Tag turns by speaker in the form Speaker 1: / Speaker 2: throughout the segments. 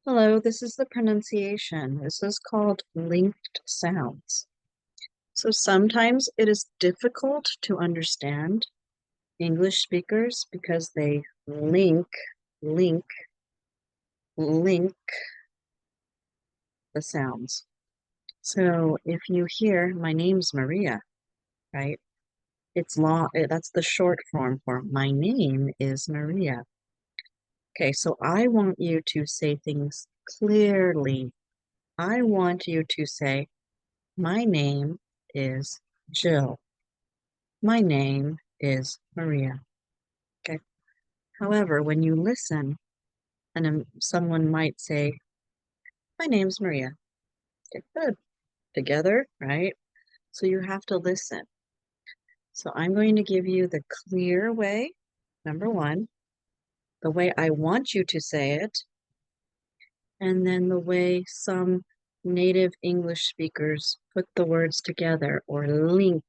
Speaker 1: Hello, this is the pronunciation. This is called linked sounds. So sometimes it is difficult to understand English speakers because they link, link the sounds. So if you hear, my name's Maria, right? It's long, that's the short form for my name is Maria. Okay, so I want you to say things clearly. I want you to say, my name is Jill. My name is Maria. Okay. However, when you listen, and someone might say, my name's Maria. Okay, good. Together, right? So you have to listen. So I'm going to give you the clear way, number one, the way I want you to say it, and then the way some native English speakers put the words together or link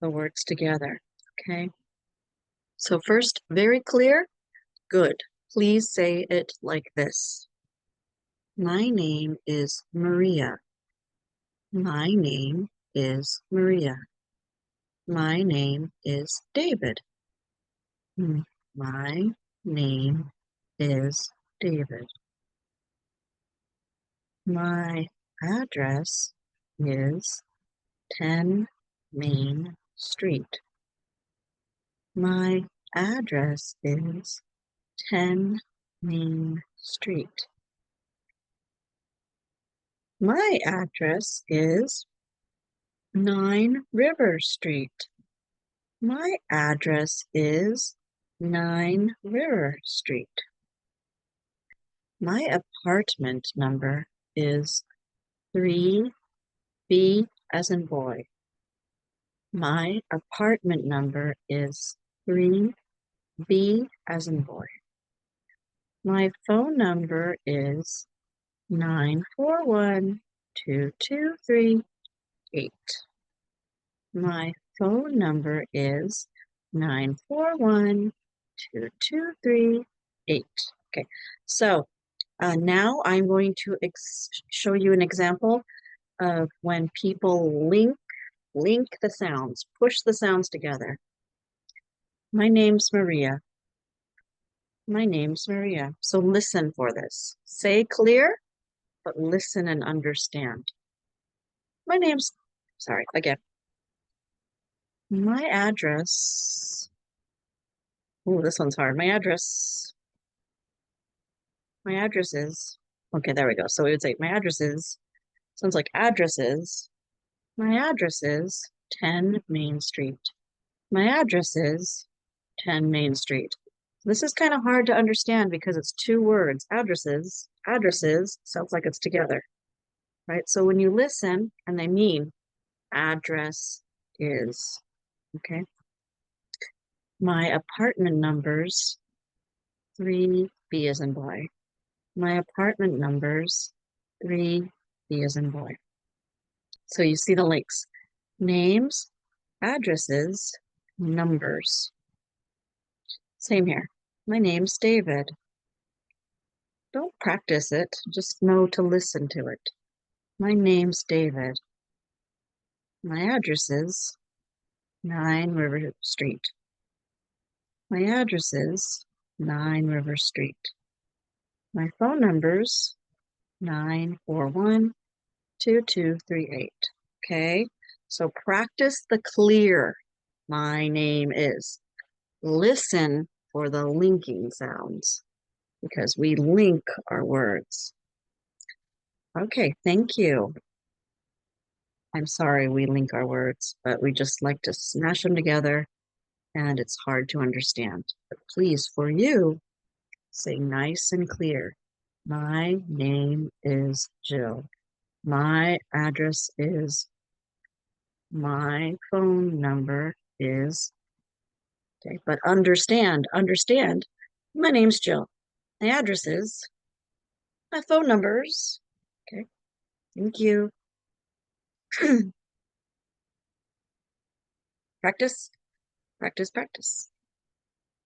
Speaker 1: the words together. Okay. So first, very clear. Good. Please say it like this. My name is Maria. My name is Maria. My name is David. My name is David. My address is 10 Main Street. My address is 10 Main Street. My address is 9 River Street. My address is 9 River Street. My apartment number is 3B as in boy. My apartment number is 3B as in boy. My phone number is 941-2238. My phone number is 941-2238. Okay, so now I'm going to show you an example of when people link the sounds, push the sounds together. My name's Maria. My name's Maria. So listen for this. Say clear, but listen and understand. My name's, sorry, again. My address, oh, this one's hard. My address is, okay, there we go. So we would say, my address is, sounds like addresses. My address is 10 Main Street. My address is 10 Main Street. This is kind of hard to understand because it's two words. Addresses sounds like it's together, right? So when you listen and they mean address is, okay? My apartment numbers, 3B as in boy. My apartment numbers, 3B as in boy. So you see the links. Names, addresses, numbers. Same here. My name's David. Don't practice it, just know to listen to it. My name's David. My address is 9 River Street. My address is 9 River Street. My phone number's 941-2238. Okay, so practice the clear. My name is. Listen for the linking sounds because we link our words. Okay, thank you. I'm sorry we link our words, but we just like to smash them together and it's hard to understand. But please, for you, say nice and clear. My name is Jill. My address is, my phone number is, okay, but understand, my name's Jill. My address is, my phone numbers, okay, thank you. Practice, practice, practice.